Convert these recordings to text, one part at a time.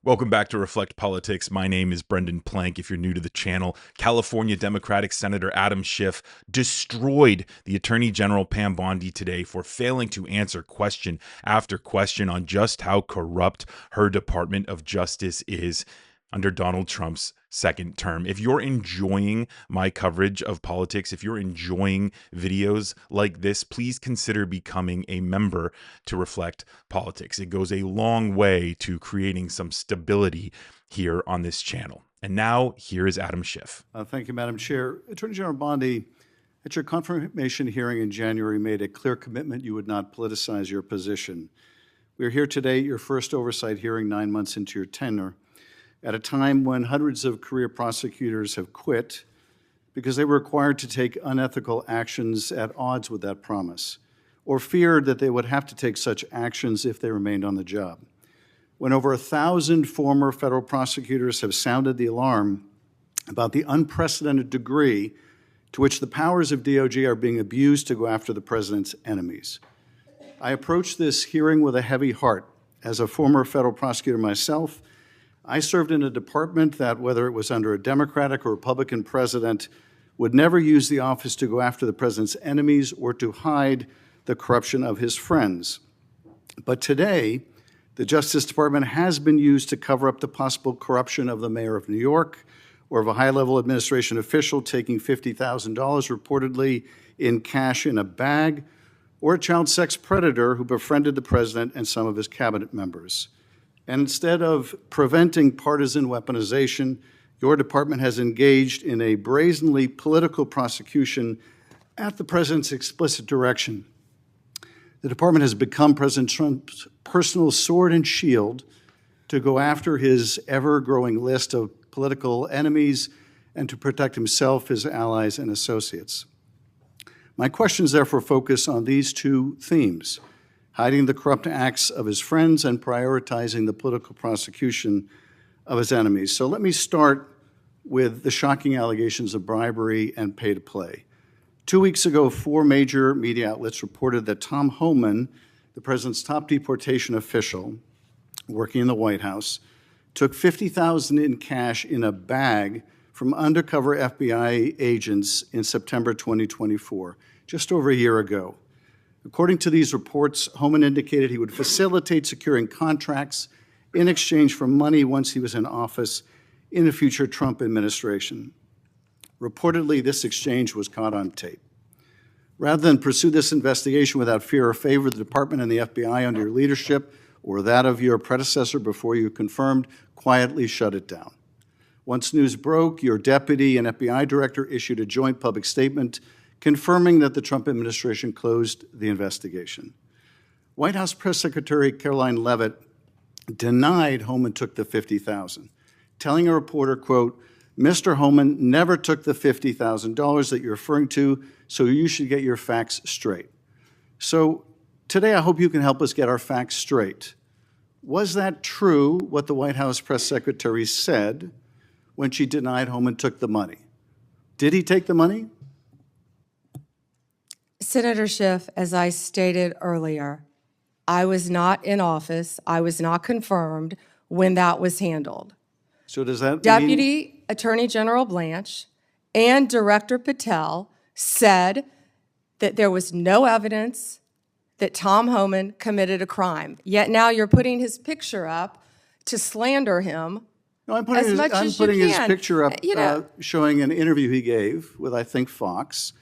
Welcome back to Reflect Politics. My name is Brendan Plank. If you're new to the channel, California Democratic Senator Adam Schiff destroyed the Attorney General Pam Bondi today for failing to answer question after question on just how corrupt her Department of Justice is under Donald Trump's second term. If you're enjoying my coverage of politics, if you're enjoying videos like this, please consider becoming a member to Reflect Politics. It goes a long way to creating some stability here on this channel. And now, here is Adam Schiff. Thank you, Madam Chair. Attorney General Bondi, at your confirmation hearing in January, made a clear commitment you would not politicize your position. We are here today at your first oversight hearing 9 months into your tenure, at a time when hundreds of career prosecutors have quit because they were required to take unethical actions at odds with that promise, or feared that they would have to take such actions if they remained on the job. When over 1,000 former federal prosecutors have sounded the alarm about the unprecedented degree to which the powers of DOJ are being abused to go after the president's enemies. I approach this hearing with a heavy heart. As a former federal prosecutor myself, I served in a department that, whether it was under a Democratic or Republican president, would never use the office to go after the president's enemies or to hide the corruption of his friends. But today, the Justice Department has been used to cover up the possible corruption of the mayor of New York or of a high-level administration official taking $50,000 reportedly in cash in a bag, or a child sex predator who befriended the president and some of his cabinet members. And instead of preventing partisan weaponization, your department has engaged in a brazenly political prosecution at the president's explicit direction. The department has become President Trump's personal sword and shield to go after his ever-growing list of political enemies and to protect himself, his allies, and associates. My questions therefore focus on these two themes: hiding the corrupt acts of his friends and prioritizing the political prosecution of his enemies. So let me start with the shocking allegations of bribery and pay to play. 2 weeks ago, 4 major media outlets reported that Tom Homan, the president's top deportation official working in the White House, took $50,000 in cash in a bag from undercover FBI agents in September 2024, just over a year ago. According to these reports, Homan indicated he would facilitate securing contracts in exchange for money once he was in office in a future Trump administration. Reportedly, this exchange was caught on tape. Rather than pursue this investigation without fear or favor, the department and the FBI under your leadership or that of your predecessor before you confirmed quietly shut it down. Once news broke, your deputy and FBI director issued a joint public statement confirming that the Trump administration closed the investigation. White House Press Secretary Caroline Leavitt denied Homan took the $50,000, telling a reporter, quote, "Mr. Homan never took the $50,000 that you're referring to, so you should get your facts straight." So today I hope you can help us get our facts straight. Was that true, what the White House Press Secretary said when she denied Homan took the money? Did he take the money? Senator Schiff, as I stated earlier, I was not in office. I was not confirmed when that was handled. So does that mean Deputy Attorney General Blanche and Director Patel said that there was no evidence that Tom Homan committed a crime. Yet now you're putting his picture up to slander him. No, I'm putting his picture up showing an interview he gave with, I think, Fox,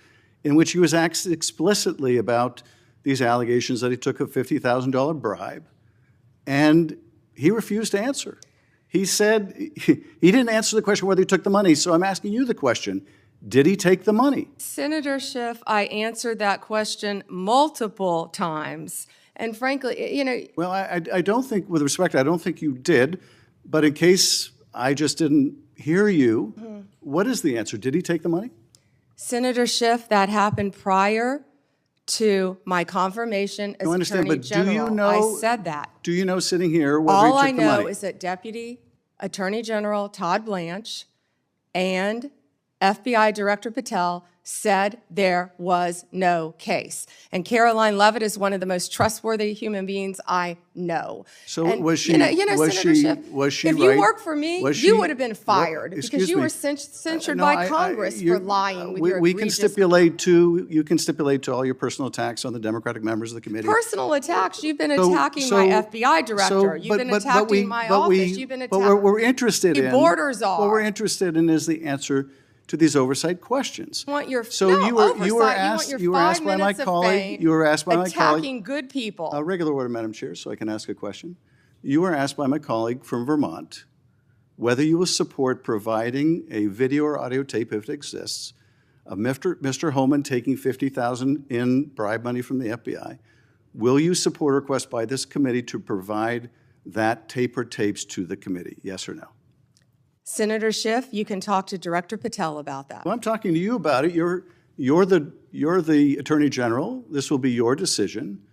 in which he was asked explicitly about these allegations that he took a $50,000 bribe, and he refused to answer. He said he didn't answer the question whether he took the money, so I'm asking you the question. Did he take the money? Senator Schiff, I answered that question multiple times, and frankly, you know... Well, I don't think, with respect, I don't think you did, but in case I just didn't hear you, what is the answer? Did he take the money? Senator Schiff, that happened prior to my confirmation as Attorney General. Do you know, I said that. Do you know, sitting here, whether he took the money? All I know is that Deputy Attorney General Todd Blanche and FBI Director Patel said there was no case. And Caroline Leavitt is one of the most trustworthy human beings I know. So and, was she? Senator Schiff, if you worked for me, you would have been fired because you were censured by Congress for lying with your We can stipulate to, you can stipulate to all your personal attacks on the Democratic members of the committee. Personal attacks. You've been attacking my FBI director. You've been attacking my office. You've been attacking. But what we're interested in, borders are. What we're interested in is the answer to these oversight questions. You want your, you were asked by my colleague. You were asked by my colleague. Attacking good people. Regular order, Madam Chair, so I can ask a question. You were asked by my colleague from Vermont whether you will support providing a video or audio tape, if it exists, of Mr. Holman taking $50,000 in bribe money from the FBI. Will you support a request by this committee to provide that tape or tapes to the committee? Yes or no? Senator Schiff, you can talk to Director Patel about that. Well, I'm talking to you about it. You're the Attorney General. This will be your decision.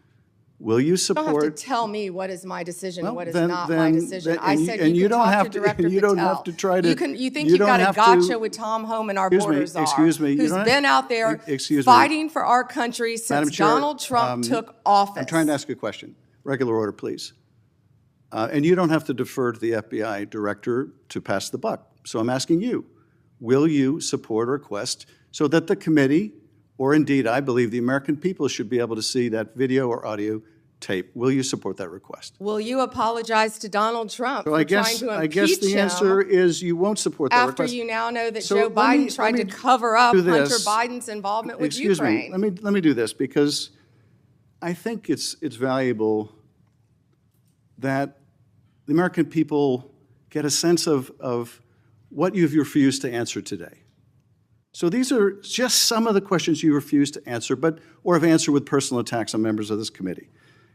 Will you support? You don't have to tell me what is my decision and what is not my decision. I said you can talk to Director Patel. You don't have to try to. You think you've got a gotcha with Tom Homan, our borders are. Excuse me. Who's been out there fighting for our country since Donald Trump took office. I'm trying to ask you a question. Regular order, please. And you don't have to defer to the FBI director to pass the buck. So I'm asking you, will you support a request so that the committee, or indeed I believe the American people, should be able to see that video or audio tape? Will you support that request? Will you apologize to Donald Trump for trying to impeach him? I guess the answer is you won't support that request. After you now know that Joe Biden tried to cover up Hunter Biden's involvement with Ukraine. Excuse me. Let me do this because I think it's valuable that the American people get a sense of what you've refused to answer today. So these are just some of the questions you refused to answer, or have answered with personal attacks on members of this committee.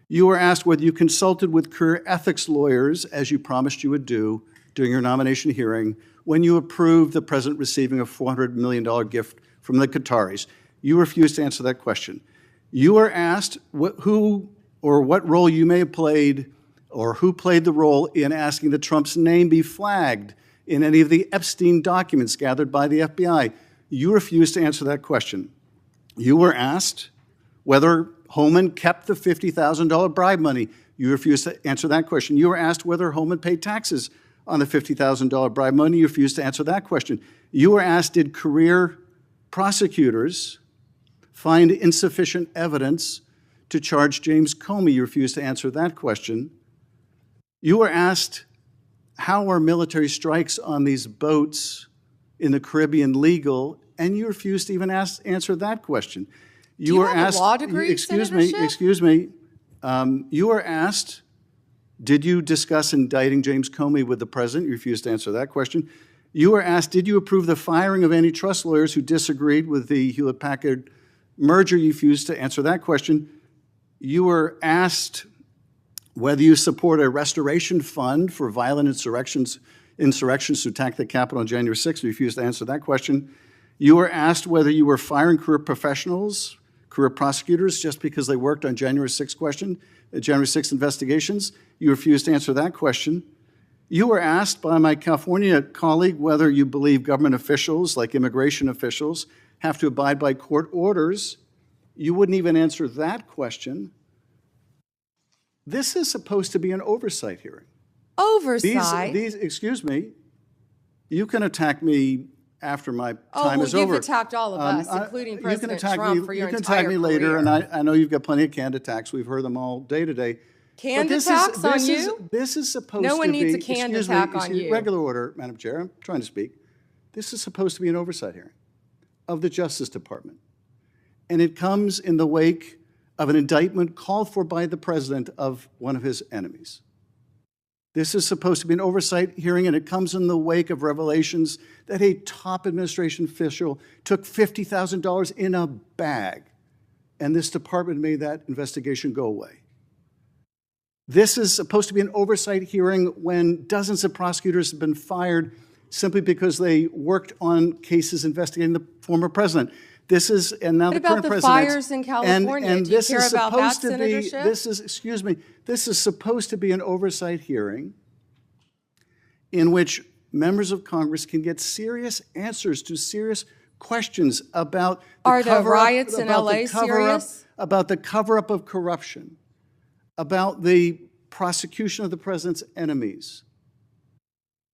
You were asked whether you consulted with career ethics lawyers, as you promised you would do during your nomination hearing, when you approved the president receiving a $400 million gift from the Qataris. You refused to answer that question. You were asked who or what role you may have played, or who played the role in asking that Trump's name be flagged in any of the Epstein documents gathered by the FBI. You refused to answer that question. You were asked whether Holman kept the $50,000 bribe money. You refused to answer that question. You were asked whether Holman paid taxes on the $50,000 bribe money. You refused to answer that question. You were asked, did career prosecutors find insufficient evidence to charge James Comey? You refused to answer that question. You were asked, how are military strikes on these boats in the Caribbean legal? And you refused to even answer that question. You were asked, a law degree, excuse me. You were asked, did you discuss indicting James Comey with the president? You refused to answer that question. You were asked, did you approve the firing of antitrust lawyers who disagreed with the Hewlett-Packard merger? You refused to answer that question. You were asked whether you support a restoration fund for violent insurrections to attack the Capitol on January 6th. You refused to answer that question. You were asked whether you were firing career professionals, career prosecutors, just because they worked on January 6th investigations. You refused to answer that question. You were asked by my California colleague whether you believe government officials, like immigration officials, have to abide by court orders. You wouldn't even answer that question. This is supposed to be an oversight hearing. Oversight? Excuse me, you can attack me after my time is over. You've attacked all of us, including President Trump, for your entire career. You can attack me later, and I know you've got plenty of canned attacks. We've heard them all day to day. Canned attacks on you? This is supposed to be... No one needs a canned attack on you. Regular order, Madam Chair, I'm trying to speak. This is supposed to be an oversight hearing of the Justice Department. And it comes in the wake of an indictment called for by the president of one of his enemies. This is supposed to be an oversight hearing, and it comes in the wake of revelations that a top administration official took $50,000 in a bag, and this department made that investigation go away. This is supposed to be an oversight hearing when dozens of prosecutors have been fired simply because they worked on cases investigating the former president. This is, and now the current president. What about the fires in California? Do you care about that, Senator Schiff? This is supposed to be an oversight hearing in which members of Congress can get serious answers to serious questions about the Are the cover-up- riots in about the LA cover-up- serious? About the cover-up of corruption, about the prosecution of the president's enemies.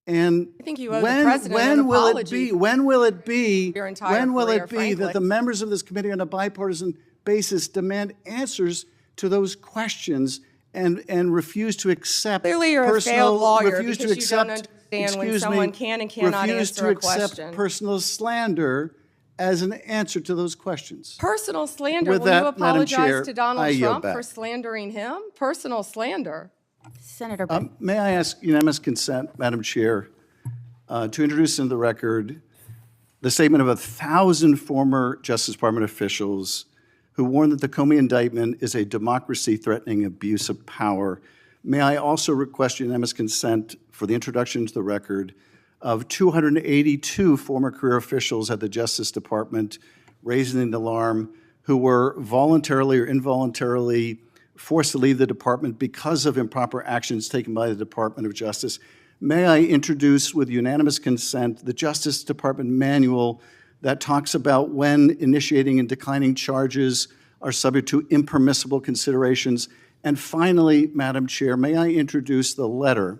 And I think you owe the president an apology when will it be your entire career, that frankly. the members of this committee on a bipartisan basis demand answers to those questions and refuse to accept Clearly you're a personal, failed lawyer refuse because to you don't accept, understand when excuse someone me, can and cannot refuse answer to a accept question. personal slander as an answer to those questions. Personal slander. With Will you that, Madam apologize Chair, to Donald I yield Trump back. for slandering him? Personal slander. Senator Brett. May I ask unanimous consent, Madam Chair, to introduce into the record the statement of 1,000 former Justice Department officials who warned that the Comey indictment is a democracy-threatening abuse of power. May I also request unanimous consent for the introduction into the record of 282 former career officials at the Justice Department raising an alarm who were voluntarily or involuntarily forced to leave the department because of improper actions taken by the Department of Justice. May I introduce, with unanimous consent, the Justice Department manual that talks about when initiating and declining charges are subject to impermissible considerations. And finally, Madam Chair, may I introduce the letter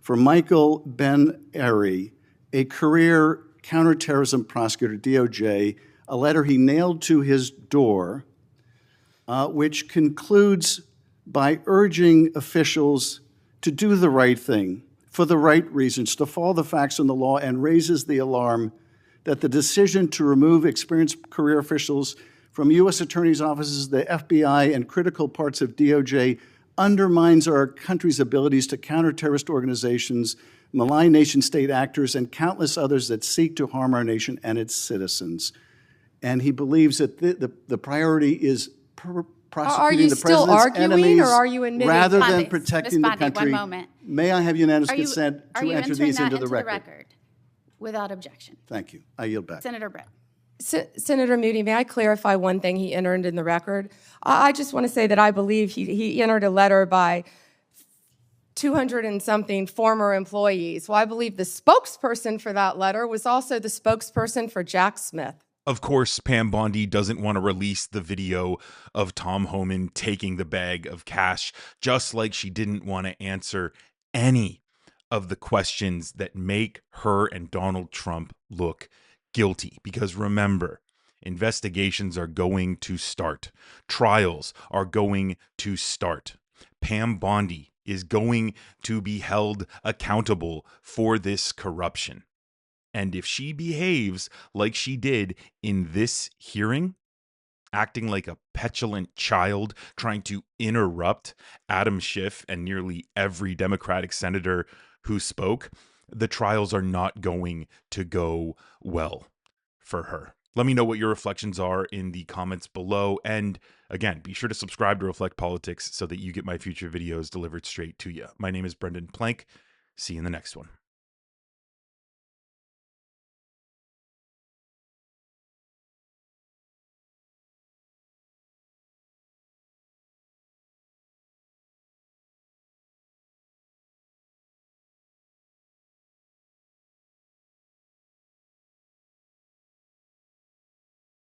for Michael Ben-Ari, a career counterterrorism prosecutor, DOJ, a letter he nailed to his door, which concludes by urging officials to do the right thing for the right reasons, to follow the facts and the law, and raises the alarm that the decision to remove experienced career officials from U.S. attorneys' offices, the FBI, and critical parts of DOJ undermines our country's abilities to counter terrorist organizations, malign nation-state actors, and countless others that seek to harm our nation and its citizens. And he believes that the priority is prosecuting the still president's arguing, enemies or are you admitting rather Ms. than Bondi, protecting Ms. the Bondi, country. one moment. May I have unanimous Are you consent to enter entering these that into the record? without objection? Thank you. I yield back. Senator Brett. Senator Moody, may I clarify one thing he entered in the record? I just want to say that I believe he entered a letter by 200 and something former employees. Well, I believe the spokesperson for that letter was also the spokesperson for Jack Smith. Of course, Pam Bondi doesn't want to release the video of Tom Homan taking the bag of cash, just like she didn't want to answer any of the questions that make her and Donald Trump look guilty. Because remember, investigations are going to start. Trials are going to start. Pam Bondi is going to be held accountable for this corruption. And if she behaves like she did in this hearing, acting like a petulant child, trying to interrupt Adam Schiff and nearly every Democratic senator who spoke, the trials are not going to go well for her. Let me know what your reflections are in the comments below. And again, be sure to subscribe to Reflect Politics so that you get my future videos delivered straight to you. My name is Brendan Plank. See you in the next one.